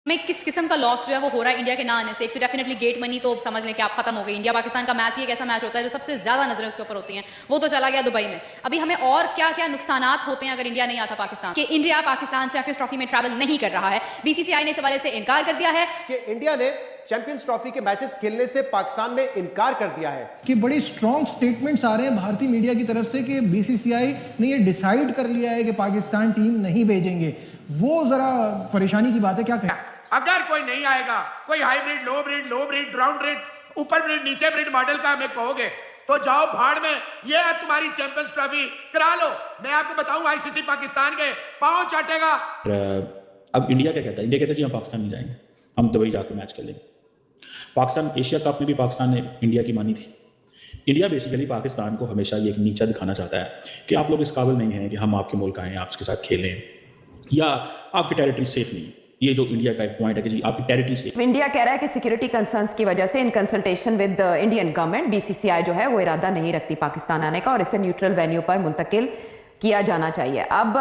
में किस किस्म का लॉस जो है वो हो रहा है इंडिया के ना आने से। एक तो डेफिनेटली गेट मनी तो समझ लें कि आप खत्म हो गई। इंडिया पाकिस्तान का मैच ही एक ऐसा मैच होता है जो सबसे ज्यादा नजरें उसके ऊपर होती हैं, वो तो चला गया दुबई में। अभी हमें और क्या क्या नुकसानात होते हैं अगर इंडिया नहीं आता पाकिस्तान कि इंडिया पाकिस्तान चैंपियंस ट्रॉफी में ट्रैवल नहीं कर रहा है। बीसीसीआई ने इस हवाले से इनकार कर दिया है कि इंडिया ने चैंपियंस ट्रॉफी के मैचेस खेलने से पाकिस्तान ने इनकार कर दिया है। कि बड़ी स्ट्रॉन्ग स्टेटमेंट्स आ रहे हैं भारतीय मीडिया की तरफ से कि बीसीसीआई ने ये डिसाइड कर लिया है कि पाकिस्तान टीम नहीं भेजेंगे। वो जरा परेशानी की बात है। क्या कहें अगर कोई नहीं आएगा, कोई हाइब्रिड, लो ब्रिड, राउंड ब्रिड, ऊपर ब्रिड, नीचे ब्रिड मॉडल का हमें कहोगे तो जाओ भाड़ में। ये तुम्हारी चैंपियंस ट्रॉफी करा लो। मैं आपको बताऊं आईसीसी पाकिस्तान के पांव चाटेगा। अब इंडिया क्या कहता है? इंडिया कहता है जी हम पाकिस्तान नहीं जाएंगे, हम दुबई जाकर मैच खेलेंगे। पाकिस्तान एशिया कप में भी पाकिस्तान ने इंडिया की मानी थी। इंडिया बेसिकली पाकिस्तान को हमेशा ये एक नीचा दिखाना चाहता है कि आप लोग इस काबिल नहीं हैं कि हम आपके मुल्क आएँ, आपके साथ खेलें, या आपकी टेरिटरी सेफ नहीं है। ये जो इंडिया का एक पॉइंट है कि जी आपकी टेरिटरी सेफ। इंडिया कह रहा है कि सिक्योरिटी कंसर्न्स की वजह से in consultation with Indian government BCCI जो है वो इरादा नहीं रखती पाकिस्तान आने का और इसे न्यूट्रल वेन्यू पर मुंतकिल किया जाना चाहिए। अब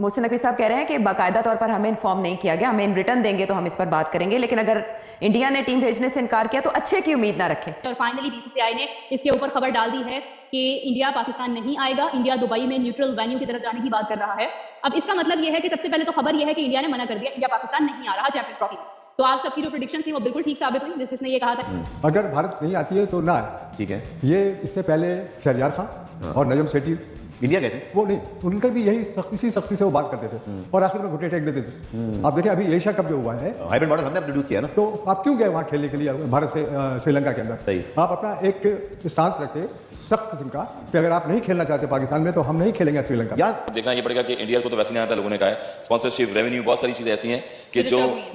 मोहसिन नकवी साहब कह रहे हैं कि बाकायदा तौर पर हमें इन्फॉर्म नहीं किया गया, हमें इन रिटर्न देंगे तो हम इस पर बात करेंगे, लेकिन अगर इंडिया ने टीम भेजने से इनकार किया तो अच्छे की उम्मीद ना रखें। और फाइनली बीसीसीआई ने इसके ऊपर खबर डाल दी है कि इंडिया पाकिस्तान नहीं आएगा, इंडिया दुबई में न्यूट्रल वेन्यू की तरफ जाने की बात कर रहा है। अब इसका मतलब यह है कि सबसे पहले तो खबर यह है कि इंडिया ने मना कर दिया, इंडिया पाकिस्तान नहीं आ रहा चैंपियंस ट्रॉफी में। तो आज सबकी जो प्रेडिक्शन थी वो बिल्कुल ठीक साबित हुई, जिसने ये कहा था अगर भारत नहीं आती है तो ना आए। ठीक है, ये इससे पहले शहरयार खान और नजम सेठी इंडिया कहते वो नहीं, उनका भी यही सख्ती से वो बात करते थे और आखिर में घुटने टेक देते थे। आप देखिए अभी एशिया कप जो हुआ है, हाइब्रिड मॉडल हमने प्रोड्यूस किया ना, तो आप क्यों गए वहाँ खेलने के लिए भारत से श्रीलंका के अंदर? सही। आप अपना एक स्टांस रखते सख्त किस्म का कि अगर आप नहीं खेलना चाहते पाकिस्तान में तो हम नहीं खेलेंगे श्रीलंका। यार देखना ये पड़ेगा कि इंडिया को तो वैसे नहीं आता, लोगों ने कहा है स्पॉन्सरशिप, रेवेन्यू, बहुत सारी चीजें ऐसी हैं कि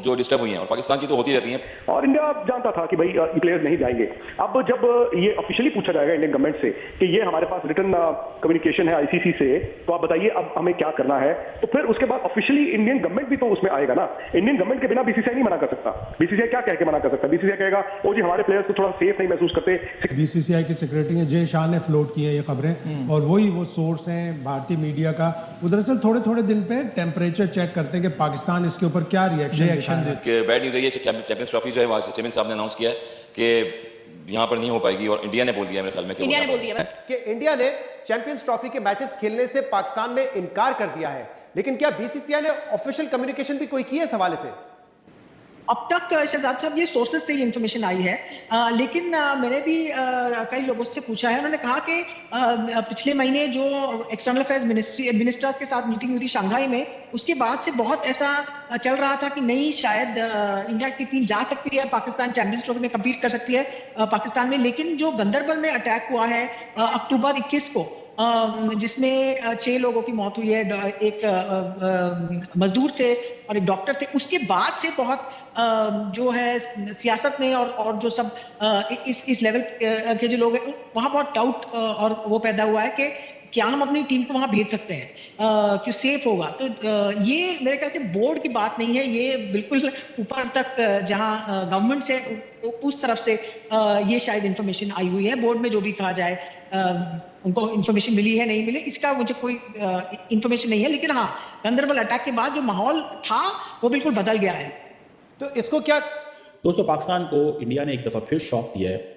जो डिस्टर्ब हुई हैं और पाकिस्तान की तो होती रहती हैं। और इंडिया जानता था कि भाई प्लेयर्स नहीं जाएंगे। अब जब ये ऑफिशियली पूछा जाएगा इंडियन गवर्नमेंट से कि ये हमारे पास रिटर्न कम्युनिकेशन है आईसीसी से, तो आप बताइए अब हमें क्या करना है, तो फिर उसके बाद ऑफिशियली इंडियन गवर्नमेंट भी तो उसमें आएगा ना। इंडियन गवर्नमेंट के बिना बीसीसीआई नहीं मना कर सकता। बीसीसीआई क्या कह के मना कर सकता? बीसीसीआई कहेगा ओ जी हमारे प्लेयर्स को थोड़ा सेफ नहीं महसूस करते। बीसीसीआई के सेक्रेटरी ने जय शाह ने फ्लोट किए ये खबरें और वही वो सोर्स हैं भारतीय मीडिया का। वो दरअसल थोड़े दिन पे टेम्परेचर चेक करते हैं कि पाकिस्तान इसके ऊपर क्या रिएक्शन दे। बैड न्यूज़ है ये चैंपियंस ट्रॉफी जो है चेयरमैन साहब ने अनाउंस किया है कि यहाँ पर नहीं हो पाएगी और इंडिया ने बोल दिया, मेरे ख्याल में इंडिया ने बोल दिया कि इंडिया ने चैंपियंस ट्रॉफी के मैचेस खेलने से पाकिस्तान में इनकार कर दिया है। लेकिन क्या बीसीसीआई ने ऑफिशियल कम्युनिकेशन भी कोई की है इस हवाले से? अब तक शहजाद साहब ये सोर्सेज से ही इंफॉर्मेशन आई है, लेकिन मैंने भी कई लोगों से पूछा है। उन्होंने कहा कि पिछले महीने जो एक्सटर्नल अफेयर्स मिनिस्टर्स के साथ मीटिंग हुई थी शंघाई में, उसके बाद से बहुत ऐसा चल रहा था कि नहीं शायद इंडिया की टीम जा सकती है, पाकिस्तान चैंपियंस ट्रॉफी में कम्पीट कर सकती है पाकिस्तान में। लेकिन जो गंदरबल में अटैक हुआ है अक्टूबर 21 को, जिसमें 6 लोगों की मौत हुई है, एक मजदूर थे और एक डॉक्टर थे, उसके बाद से बहुत जो है सियासत में और जो सब इस लेवल के जो लोग हैं वहाँ बहुत डाउट और वो पैदा हुआ है कि क्या हम अपनी टीम को वहाँ भेज सकते हैं, क्यों सेफ होगा। तो ये मेरे ख्याल से बोर्ड की बात नहीं है, ये बिल्कुल ऊपर तक जहाँ गवर्नमेंट से उस तरफ से ये शायद इंफॉर्मेशन आई हुई है। बोर्ड में जो भी कहा जाए उनको इंफॉर्मेशन मिली है नहीं मिली इसका मुझे कोई इंफॉर्मेशन नहीं है, लेकिन हाँ गंदरबल अटैक के बाद जो माहौल था वो बिल्कुल बदल गया है। तो इसको क्या दोस्तों, पाकिस्तान को इंडिया ने एक दफ़ा फिर शॉक दिया है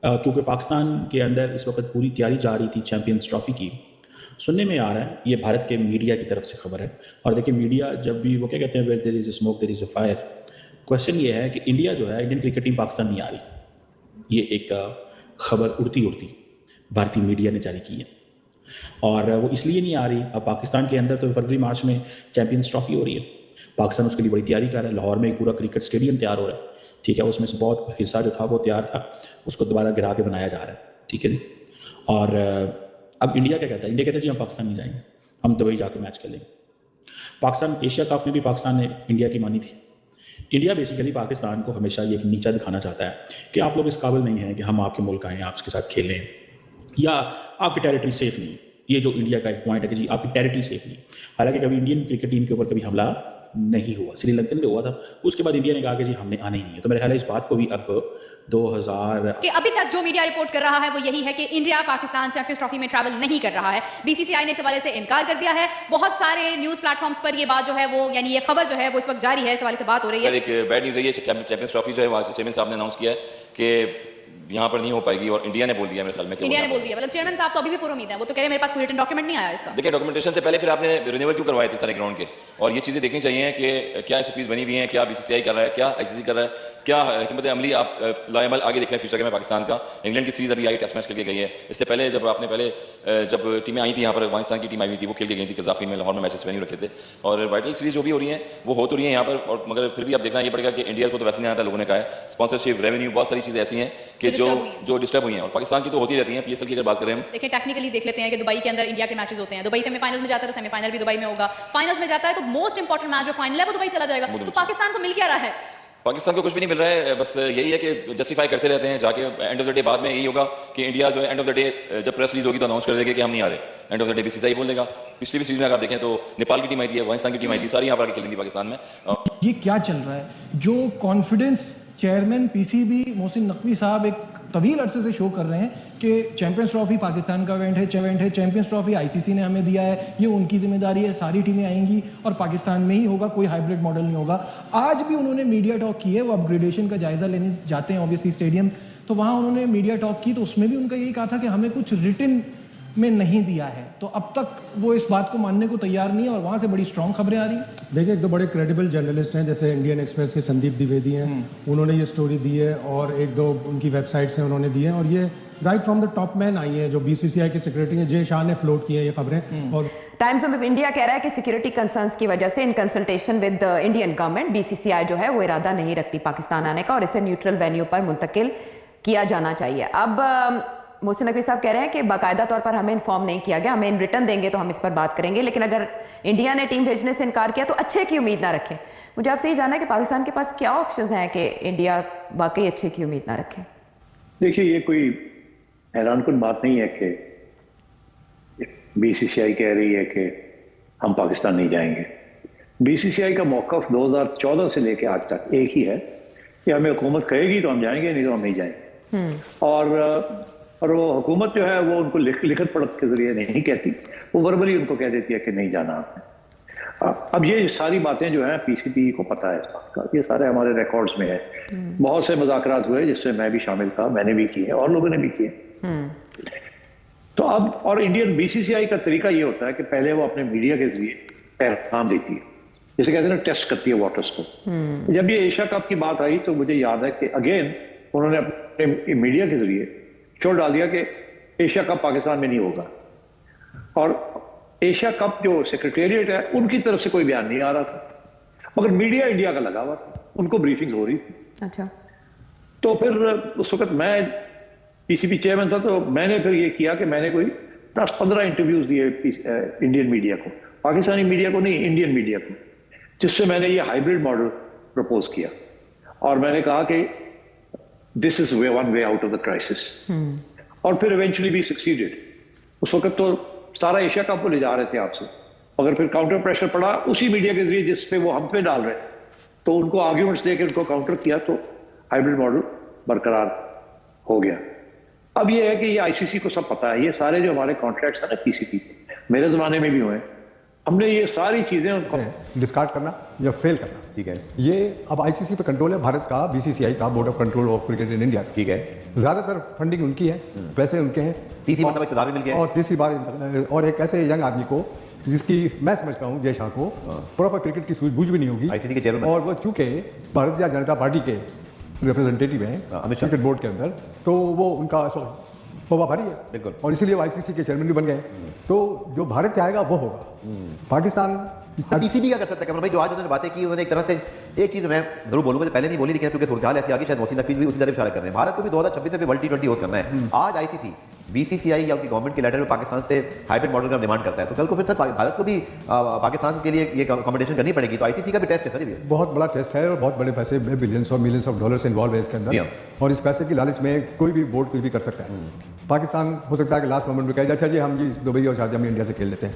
क्योंकि पाकिस्तान के अंदर इस वक्त पूरी तैयारी जा रही थी चैंपियंस ट्रॉफी की। सुनने में आ रहा है, ये भारत के मीडिया की तरफ से खबर है। और देखिए मीडिया जब भी वो क्या कहते हैं, where there is a smoke there is a fire. Question ये है कि इंडिया जो है, इंडियन क्रिकेट टीम पाकिस्तान नहीं आ रही। ये एक खबर उड़ती भारतीय मीडिया ने जारी की है और वो इसलिए नहीं आ रही। अब पाकिस्तान के अंदर तो फरवरी मार्च में चैंपियंस ट्रॉफी हो रही है, पाकिस्तान उसके लिए बड़ी तैयारी कर रहा है। लाहौर में एक पूरा क्रिकेट स्टेडियम तैयार हो रहा है, ठीक है, उसमें से बहुत हिस्सा जो था वो तैयार था, उसको दोबारा गिरा के बनाया जा रहा है, ठीक है जी। और अब इंडिया क्या कहता है? इंडिया कहता है जी हम पाकिस्तान नहीं जाएंगे, हम दुबई जाकर मैच खेलेंगे। पाकिस्तान एशिया कप में भी पाकिस्तान ने इंडिया की मानी थी। इंडिया बेसिकली पाकिस्तान को हमेशा ये एक नीचा दिखाना चाहता है कि आप लोग इस काबिल नहीं हैं कि हम आपके मुल्क आएँ, आपके साथ खेलें, या आपकी टेरिटरी सेफ नहीं है। ये जो इंडिया का एक पॉइंट है कि जी आपकी टेरिटरी सेफ नहीं। हालांकि कभी इंडियन क्रिकेट टीम के ऊपर कभी हमला नहीं हुआ, श्रीलंकन में हुआ था। उसके बाद इंडिया ने कहा कि जी हमने आना ही नहीं है। तो मेरे ख्याल है इस बात को भी अब 2000 कि अभी तक जो मीडिया रिपोर्ट कर रहा है वो यही है कि इंडिया पाकिस्तान चैंपियंस ट्रॉफी में ट्रैवल नहीं कर रहा है। बीसीसीआई ने इस हवाले से इनकार कर दिया है। बहुत सारे न्यूज प्लेटफॉर्म्स पर ये बात जो है वो यानी ये खबर जो है वो इस वक्त जारी है, इस हवाले से बात हो रही है। एक बैड न्यूज़ है, ये चैंपियंस ट्रॉफी जो है वहाँ चेयरमैन साहब ने अनाउंस किया है कि यहाँ पर नहीं हो पाएगी और इंडिया ने बोल दिया मेरे ख्याल में। इंडिया ने बोल दिया, मतलब चेयरमैन साहब तो अभी भी पूरी उम्मीद है, वो तो कह रहे हैं मेरे पास कोई रिटन डॉक्यूमेंट नहीं आया इसका। देखिए डॉक्यूमेंटेशन से पहले फिर आपने रिन्यूअल क्यों करवाए थे सारे ग्राउंड के, और ये चीज़ें देखनी चाहिए कि क्या एसओपीज बनी हुई हैं, क्या बीसीसीआई कर रहा है, क्या आईसीसी कर रहा है, क्या हिकमत अमली आप लाएमल आगे देख रहे हैं फ्यूचर में पाकिस्तान का। इंग्लैंड की सीरीज अभी आई, टेस्ट मैच खेल के गई है। इससे पहले जब आपने जब टीमें आई थी यहाँ पर, अफगानिस्तान की टीम आई हुई थी, वो खेल के गई थी कजाफी में, लाहौर में मैचेस वेन्यू रखे थे, और वाइटल सीरीज जो भी हो रही है वो हो तो रही है यहाँ पर, और मगर फिर भी आप देखना ये पड़ेगा कि इंडिया को तो वैसे नहीं आता, लोगों ने कहा है स्पॉन्सरशिप, रेवेन्यू, बहुत सारी चीज़ें ऐसी हैं कि जो डिस्टर्ब हुई हैं, और पाकिस्तान की तो होती रहती हैं। पीएसएल की अगर बात करें हम, देखिए टेक्निकली देख लेते हैं कि दुबई के अंदर इंडिया के मैचेस होते हैं। दुबई सेमीफाइनल्स में जाता है तो सेमीफाइनल भी दुबई में होगा, फाइनल्स में जाता है तो मोस्ट इंपॉर्टेंट मैच जो फाइनल है वो दुबई चला जाएगा। तो पाकिस्तान को मिल क्या रहा है? पाकिस्तान को कुछ भी नहीं मिल रहा है, बस यही है कि जस्टिफाई करते रहते हैं जाके। एंड ऑफ द डे बाद में यही होगा कि इंडिया जो है एंड ऑफ द डे जब प्रेस रिलीज होगी तो अनाउंस कर देगा कि हम नहीं आ रहे। End of the day BCCI बोल देगा। पिछली भी सीरीज में अगर आप देखें तो नेपाल की टीम आई थी, अफगानिस्तान की टीम आई थी, सारी यहाँ पर आके खेली थी पाकिस्तान में। ये क्या चल रहा है? जो confidence chairman PCB Mohsin Naqvi साहब एक तवील अरसे से शो कर रहे हैं कि चैंपियंस ट्रॉफी पाकिस्तान का इवेंट है, चैंपियंस ट्रॉफी आईसीसी ने हमें दिया है, ये उनकी जिम्मेदारी है, सारी टीमें आएंगी और पाकिस्तान में ही होगा, कोई हाइब्रिड मॉडल नहीं होगा। आज भी उन्होंने मीडिया टॉक की है, वो अपग्रेडेशन का जायजा लेने जाते हैं ऑब्वियसली स्टेडियम, तो वहाँ उन्होंने मीडिया टॉक की, तो उसमें भी उनका यही कहा था कि हमें कुछ रिटन में नहीं दिया है। तो अब तक वो इस बात को मानने को तैयार नहीं है और वहाँ से बड़ी स्ट्रॉन्ग खबरें आ रही हैं। देखिए एक दो बड़े क्रेडिबल जर्नलिस्ट हैं, जैसे इंडियन एक्सप्रेस के संदीप द्विवेदी हैं, उन्होंने ये स्टोरी दी है, और एक दो उनकी वेबसाइट्स हैं उन्होंने दी हैं, और ये right from the top man I हैं, जो बीसीसीआई के सेक्रेटरी हैं जय शाह ने फ्लोट की हैं ये खबरें। और टाइम्स ऑफ इंडिया कह रहा है कि सिक्योरिटी कंसर्न्स की वजह से in consultation with the Indian government BCCI जो है वो इरादा नहीं रखती पाकिस्तान आने का, और इसे न्यूट्रल वेन्यू पर मुंतकिल किया जाना चाहिए। अब मोहसिन नकवी साहब कह रहे हैं कि बाकायदा तौर पर हमें इन्फॉर्म नहीं किया गया, हमें इन रिटर्न देंगे तो हम इस पर बात करेंगे, लेकिन अगर इंडिया ने टीम भेजने से इनकार किया तो अच्छे की उम्मीद ना रखें। मुझे आपसे ये जानना है कि पाकिस्तान के पास क्या ऑप्शंस हैं कि इंडिया वाकई अच्छे की उम्मीद ना रखे? देखिए ये कोई हैरानकुन बात नहीं है कि बीसीसीआई कह रही है कि हम पाकिस्तान नहीं जाएंगे। बीसीसीआई का मौक़िफ़ 2014 से लेकर आज तक एक ही है कि हमें हुकूमत कहेगी तो हम जाएंगे, नहीं तो हम नहीं जाएंगे। और वो हुकूमत जो है वो उनको लिखत पढ़त के जरिए नहीं कहती, वो वर्बली उनको कह देती है कि नहीं जाना आपने। अब ये सारी बातें जो हैं पीसीबी को पता है इस बात का, ये सारे हमारे रिकॉर्ड्स में है। बहुत से मुज़ाकरात हुए जिसमें मैं भी शामिल था, मैंने भी किए और लोगों ने भी किए। तो अब और इंडियन बीसीसीआई का तरीका ये होता है कि पहले वो अपने मीडिया के जरिए पैगाम देती है, जैसे कहते हैं ना टेस्ट करती है वाटर्स को। जब ये एशिया कप की बात आई तो मुझे याद है कि अगेन उन्होंने अपने मीडिया के जरिए शोर डाल दिया कि एशिया कप पाकिस्तान में नहीं होगा, और एशिया कप जो सेक्रेटेरिएट है उनकी तरफ से कोई बयान नहीं आ रहा था, मगर मीडिया इंडिया का लगा हुआ था, उनको ब्रीफिंग्स हो रही थी। अच्छा, तो फिर उस वक्त मैं पीसीबी चेयरमैन था, तो मैंने फिर ये किया कि मैंने कोई 10-15 इंटरव्यूज दिए इंडियन मीडिया को, पाकिस्तानी मीडिया को नहीं, इंडियन मीडिया को, जिससे मैंने ये हाइब्रिड मॉडल प्रपोज किया, और मैंने कहा कि this is one way out of the crisis, और फिर इवेंचुअली भी सक्सीडेड। उस वक्त तो सारा एशिया कप को ले जा रहे थे आपसे, मगर फिर काउंटर प्रेशर पड़ा उसी मीडिया के जरिए जिस पे वो हम पे डाल रहे, तो उनको आर्ग्यूमेंट्स देकर उनको काउंटर किया, तो हाइब्रिड मॉडल बरकरार हो गया। अब ये है कि ये आईसीसी को सब पता है, ये सारे जो हमारे कॉन्ट्रैक्ट्स हैं ना पीसीबी मेरे जमाने में भी हुए, हमने ये सारी चीजें उनको डिस्कार्ड करना या फेल करना, ठीक है। ये अब आईसीसी पे कंट्रोल है भारत का, बीसीसीआई का, board of control of cricket in India, ठीक है। ज्यादातर फंडिंग उनकी है, पैसे उनके हैं, तीसरी बार इक़्तिदार मिल गया, और तीसरी बार, और एक ऐसे यंग आदमी को जिसकी मैं समझता हूँ जय शाह को प्रॉपर क्रिकेट की सूझबूझ भी नहीं होगी आईसीसी के चेयरमैन, और वो चूंकि भारतीय जनता पार्टी के रिप्रेजेंटेटिव हैं क्रिकेट बोर्ड के अंदर, तो वो उनका पवा भारी है, बिल्कुल, और इसीलिए आईसीसी के चेयरमैन भी बन गए। तो जो भारत से आएगा वो होगा। पाकिस्तान पीसीबी क्या कर सकता है कमर भाई? जो आज उन्होंने बातें की, उन्होंने एक तरह से एक चीज़ मैं जरूर बोलूंगा, पहले नहीं बोली, लेकिन क्योंकि सूरत ऐसी आगे शायद मोहसिन नकवी भी उसी तरह इशारा कर रहे हैं। भारत को भी 2026 में वर्ल्ड T20 होस्ट करना है। आज आईसीसी बीसीसीआई या उनकी गवर्नमेंट के लेटर में पाकिस्तान से हाइब्रिड मॉडल का डिमांड करता है, तो कल को फिर सर भारत को भी पाकिस्तान के लिए ये कॉम्पिटिशन करनी पड़ेगी, तो आईसीसी का भी टेस्ट है सर, बहुत बड़ा टेस्ट है, और बहुत बड़े पैसे, बिलियंस और मिलियंस ऑफ डॉलर्स इन्वॉल्व है इसके अंदर, और इस पैसे की लालच में कोई भी बोर्ड कुछ भी कर सकता है। पाकिस्तान हो सकता है कि लास्ट मोमेंट में कहे अच्छा जी हम जी दुबई और शायद हम इंडिया से खेल लेते हैं।